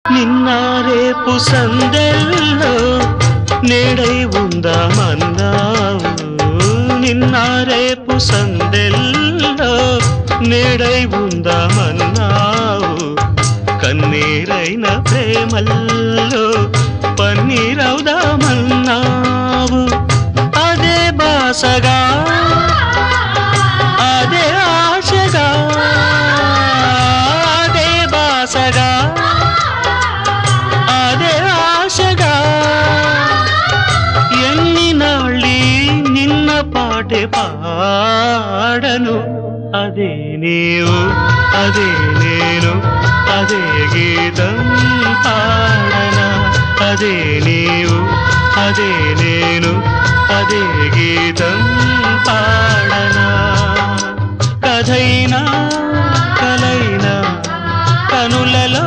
నిన్న రేపు సందెల్లో నేడై ఉందామన్నావు. నిన్న రేపు సందెల్లో నేడై ఉందామన్నావు. కన్నీరైన ప్రేమల్లో పన్నీరవుదామన్నావు. అదే బాసగా అదే ఆశగా అదే బాసగా అదే ఆశగా ఎన్ని నాళ్ళీ నిన్న పాటే పాడను. అదే నీవు అదే నేను అదే గీతం పాడనా. అదే నీవు అదే నేను అదే గీతం పాడనా. కథైనా కలైనా కనులలో